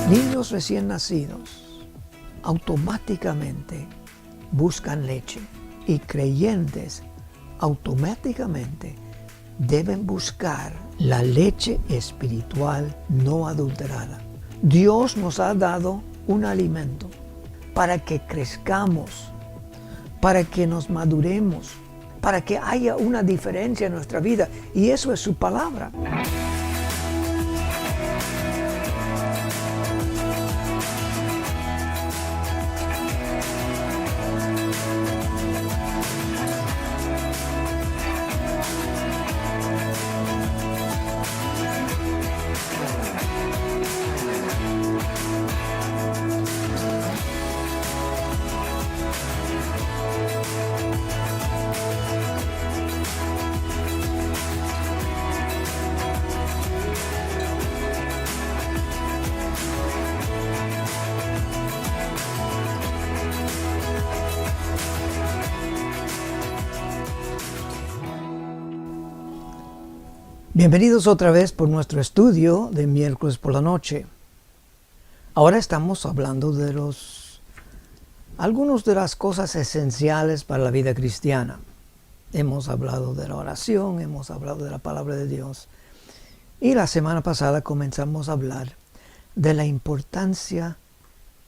Niños recién nacidos automáticamente buscan leche y creyentes automáticamente deben buscar la leche espiritual no adulterada. Dios nos ha dado un alimento para que crezcamos, para que nos maduremos, para que haya una diferencia en nuestra vida, y eso es su palabra. Bienvenidos otra vez por nuestro estudio de miércoles por la noche. Ahora estamos hablando de algunas de las cosas esenciales para la vida cristiana. Hemos hablado de la oración, hemos hablado de la palabra de Dios. Y la semana pasada comenzamos a hablar de la importancia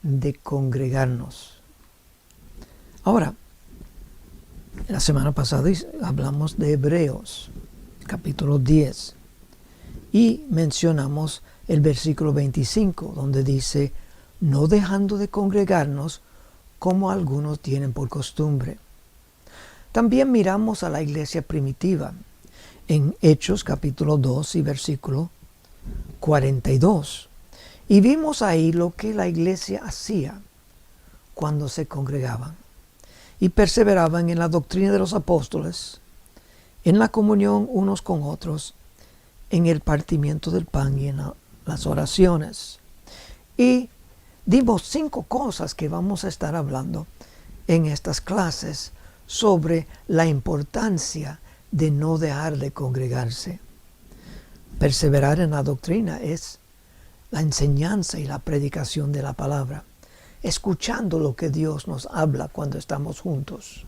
de congregarnos. Ahora, la semana pasada hablamos de Hebreos, capítulo 10, y mencionamos el versículo 25, donde dice: no dejando de congregarnos como algunos tienen por costumbre. También miramos a la iglesia primitiva en Hechos capítulo 2 y versículo 42, y vimos ahí lo que la iglesia hacía cuando se congregaban y perseveraban en la doctrina de los apóstoles, en la comunión unos con otros, en el partimiento del pan y en las oraciones. Y dimos 5 cosas que vamos a estar hablando en estas clases sobre la importancia de no dejar de congregarse. Perseverar en la doctrina es la enseñanza y la predicación de la palabra, escuchando lo que Dios nos habla cuando estamos juntos.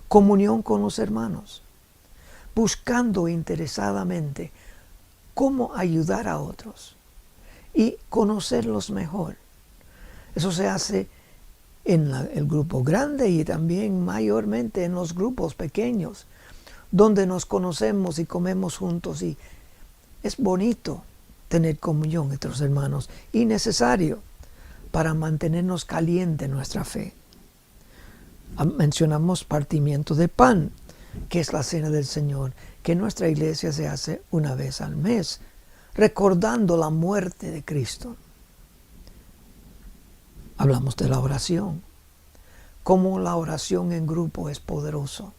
Comunión con los hermanos, buscando interesadamente cómo ayudar a otros y conocerlos mejor. Eso se hace en el grupo grande y también mayormente en los grupos pequeños, donde nos conocemos y comemos juntos, y es bonito tener comunión entre los hermanos y necesario para mantenernos caliente en nuestra fe. Mencionamos partimiento de pan, que es la cena del Señor, que en nuestra iglesia se hace una vez al mes, recordando la muerte de Cristo. Hablamos de la oración, cómo la oración en grupo es poderoso,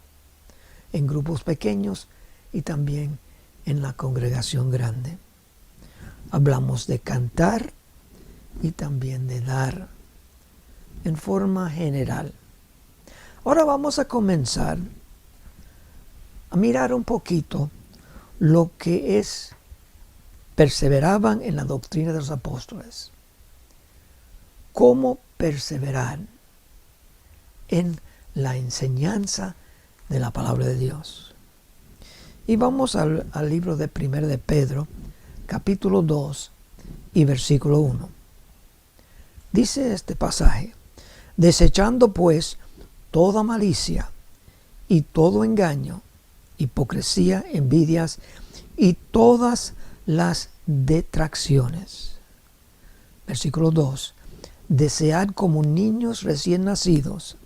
en grupos pequeños y también en la congregación grande. Hablamos de cantar y también de dar, en forma general. Ahora vamos a comenzar a mirar un poquito lo que es perseveraban en la doctrina de los apóstoles. Cómo perseverar en la enseñanza de la palabra de Dios. Y vamos al libro de 1 de Pedro, capítulo 2 y versículo 1. Dice este pasaje: desechando pues toda malicia y todo engaño, hipocresía, envidias y todas las detracciones. Versículo 2. Desead como niños recién nacidos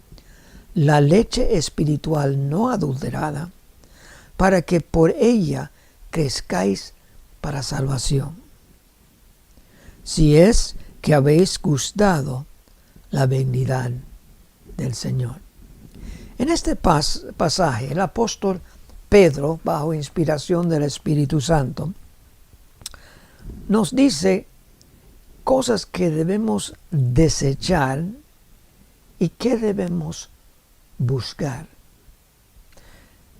la leche espiritual no adulterada, para que por ella crezcáis para salvación, si es que habéis gustado la benignidad del Señor. En este pasaje, el apóstol Pedro, bajo inspiración del Espíritu Santo, nos dice cosas que debemos desechar y que debemos buscar.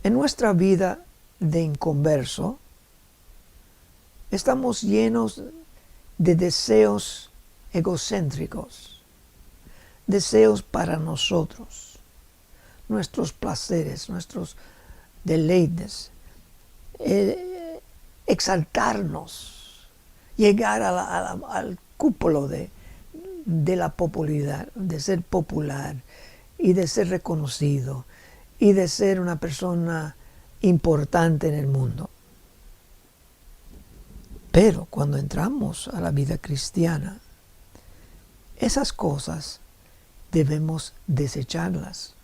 En nuestra vida de inconverso, estamos llenos de deseos egocéntricos, deseos para nosotros, nuestros placeres, nuestros deleites, exaltarnos, llegar al cúpulo de la popularidad, de ser popular y de ser reconocido y de ser una persona importante en el mundo. Pero cuando entramos a la vida cristiana, esas cosas debemos desecharlas.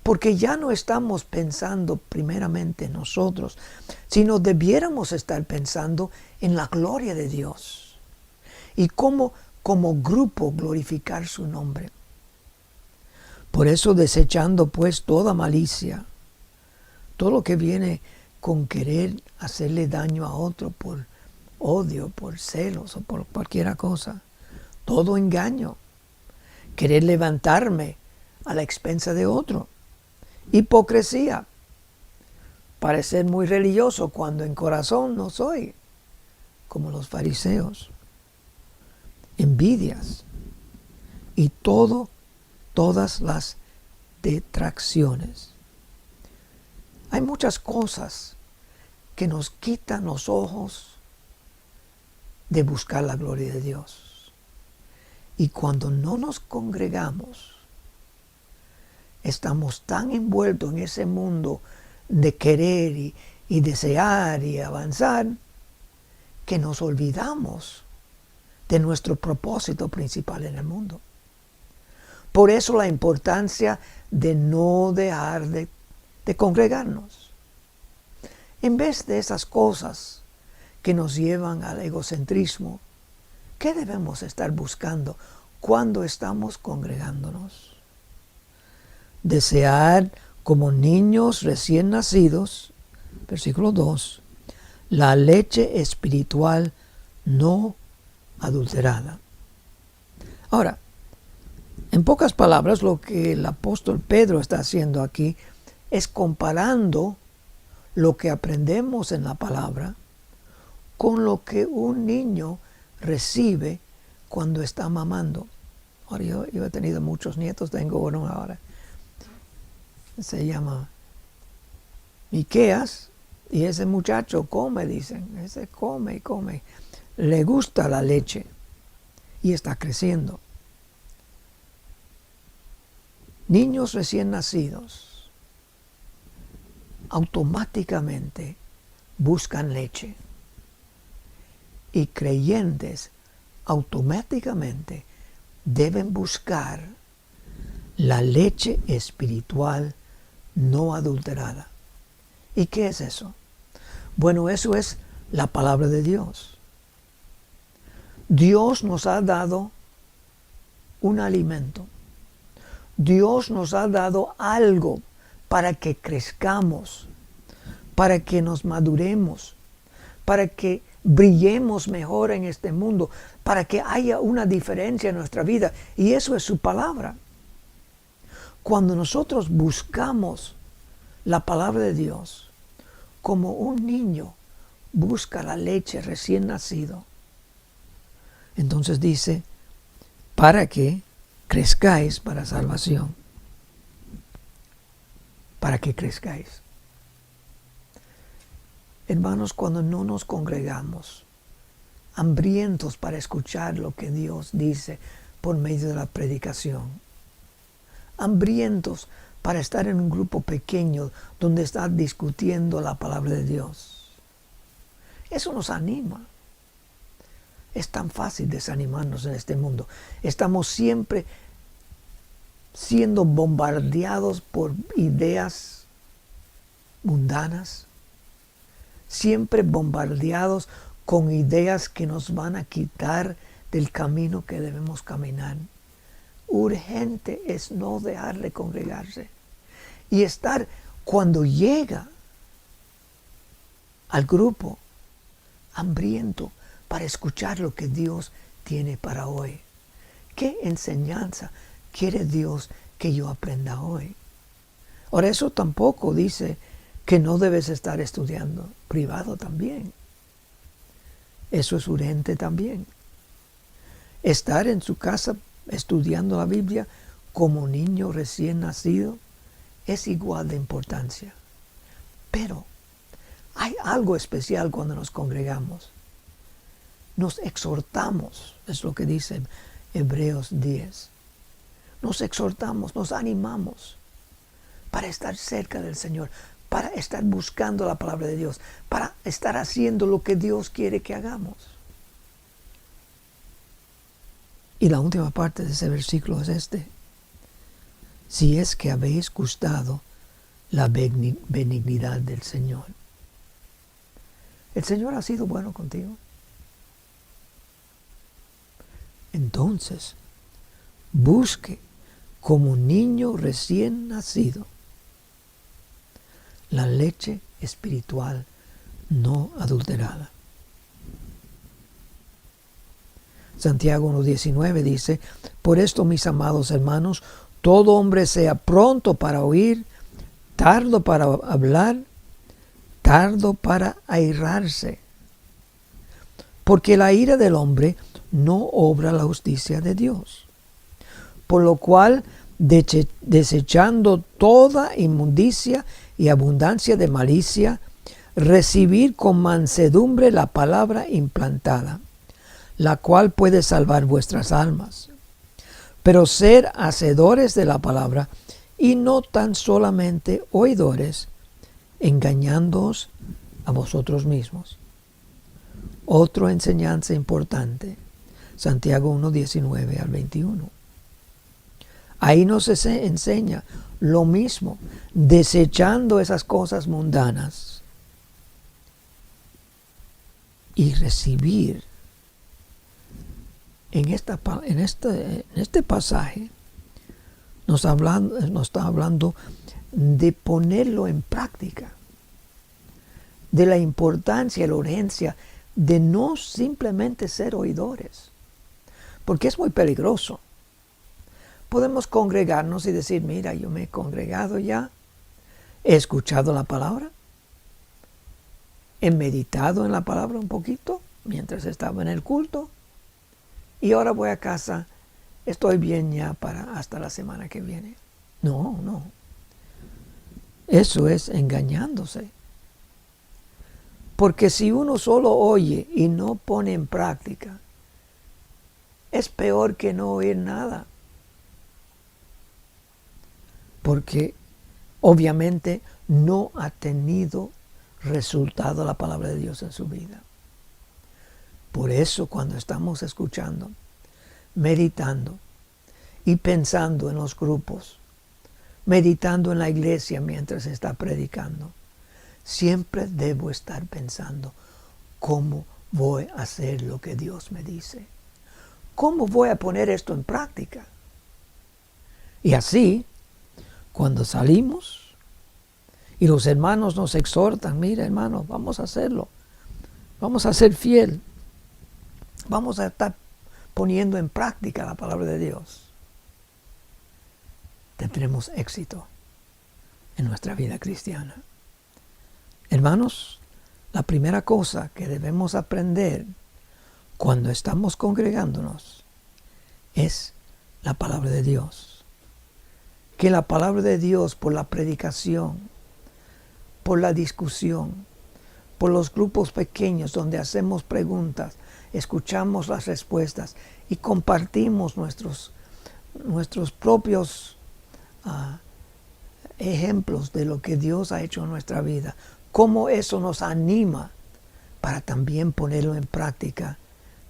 Porque ya no estamos pensando primeramente en nosotros, sino debiéramos estar pensando en la gloria de Dios y cómo como grupo glorificar su nombre. Por eso, desechando pues toda malicia, todo lo que viene con querer hacerle daño a otro por odio, por celos o por cualquier cosa, todo engaño, querer levantarme a la expensa de otro, hipocresía, parecer muy religioso cuando en corazón no soy, como los fariseos, envidias y todas las detracciones. Hay muchas cosas que nos quitan los ojos de buscar la gloria de Dios. Y cuando no nos congregamos, estamos tan envueltos en ese mundo de querer y desear y avanzar que nos olvidamos de nuestro propósito principal en el mundo. Por eso la importancia de no dejar de congregarnos. En vez de esas cosas que nos llevan al egocentrismo, ¿qué debemos estar buscando cuando estamos congregándonos? Desear como niños recién nacidos, versículo 2, la leche espiritual no adulterada. Ahora, en pocas palabras, lo que el apóstol Pedro está haciendo aquí es comparando lo que aprendemos en la palabra con lo que un niño recibe cuando está mamando. Ahora, yo he tenido muchos nietos, tengo uno ahora. Se llama Miqueas, y ese muchacho come, dicen, ese come y come. Le gusta la leche y está creciendo. Niños recién nacidos automáticamente buscan leche, y creyentes automáticamente deben buscar la leche espiritual no adulterada. ¿Y qué es eso? Bueno, eso es la palabra de Dios. Dios nos ha dado un alimento. Dios nos ha dado algo para que crezcamos, para que nos maduremos, para que brillemos mejor en este mundo, para que haya una diferencia en nuestra vida. Y eso es su palabra. Cuando nosotros buscamos la palabra de Dios, como un niño busca la leche recién nacido, entonces dice, para que crezcáis para salvación. Para que crezcáis. Hermanos, cuando no nos congregamos, hambrientos para escuchar lo que Dios dice por medio de la predicación, hambrientos para estar en un grupo pequeño donde está discutiendo la palabra de Dios, eso nos anima. Es tan fácil desanimarnos en este mundo. Estamos siempre siendo bombardeados por ideas mundanas, siempre bombardeados con ideas que nos van a quitar del camino que debemos caminar. Urgente es no dejar de congregarse y estar, cuando llega al grupo, hambriento para escuchar lo que Dios tiene para hoy. ¿Qué enseñanza quiere Dios que yo aprenda hoy? Ahora, eso tampoco dice que no debes estar estudiando, privado también. Eso es urgente también. estar en su casa estudiando la Biblia como niño recién nacido es igual de importancia. Pero hay algo especial cuando nos congregamos. Nos exhortamos, es lo que dice Hebreos 10. Nos exhortamos, nos animamos para estar cerca del Señor, para estar buscando la palabra de Dios, para estar haciendo lo que Dios quiere que hagamos. Y la última parte de ese versículo es este: si es que habéis gustado la benignidad del Señor. ¿El Señor ha sido bueno contigo? Entonces, busque como niño recién nacido la leche espiritual no adulterada. Santiago 1:19 dice: por esto, mis amados hermanos, todo hombre sea pronto para oír, tardo para hablar, tardo para airarse, porque la ira del hombre no obra la justicia de Dios. Por lo cual, desechando toda inmundicia y abundancia de malicia, recibir con mansedumbre la palabra implantada, la cual puede salvar vuestras almas. Pero ser hacedores de la palabra y no tan solamente oidores, engañándoos a vosotros mismos. Otra enseñanza importante, Santiago 1:19 al 21. Ahí nos enseña lo mismo, desechando esas cosas mundanas y recibir. En este pasaje nos está hablando de ponerlo en práctica, de la importancia y la urgencia de no simplemente ser oidores, porque es muy peligroso. Podemos congregarnos y decir: mira, yo me he congregado ya, he escuchado la palabra, he meditado en la palabra un poquito mientras estaba en el culto, y ahora voy a casa, estoy bien ya para hasta la semana que viene. No. Eso es engañándose. Porque si uno solo oye y no pone en práctica, es peor que no oír nada. Porque obviamente no ha tenido resultado la palabra de Dios en su vida. Por eso, cuando estamos escuchando, meditando y pensando en los grupos, meditando en la iglesia mientras está predicando, siempre debo estar pensando: ¿cómo voy a hacer lo que Dios me dice? ¿Cómo voy a poner esto en práctica? Y así, cuando salimos y los hermanos nos exhortan: mira, hermano, vamos a hacerlo, vamos a ser fiel, vamos a estar poniendo en práctica la palabra de Dios, tendremos éxito en nuestra vida cristiana. Hermanos, la primera cosa que debemos aprender cuando estamos congregándonos es la palabra de Dios. Que la palabra de Dios, por la predicación, por la discusión, por los grupos pequeños donde hacemos preguntas, escuchamos las respuestas y compartimos nuestros propios ejemplos de lo que Dios ha hecho en nuestra vida, cómo eso nos anima para también ponerlo en práctica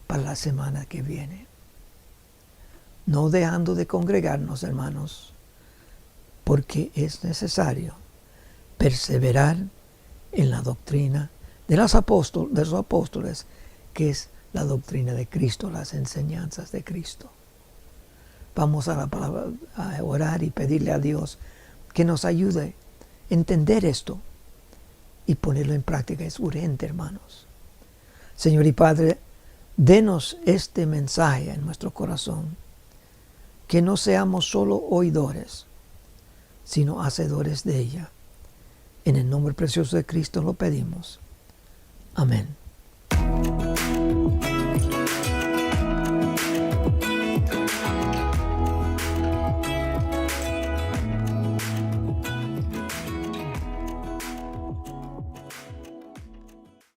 para la semana que viene. No dejando de congregarnos, hermanos, porque es necesario perseverar en la doctrina de los apóstoles, que es la doctrina de Cristo, las enseñanzas de Cristo. Vamos a la palabra, a orar y pedirle a Dios que nos ayude a entender esto y ponerlo en práctica. Es urgente, hermanos. Señor y Padre, denos este mensaje en nuestro corazón, que no seamos solo oidores, sino hacedores de ella. En el nombre precioso de Cristo lo pedimos. Amén.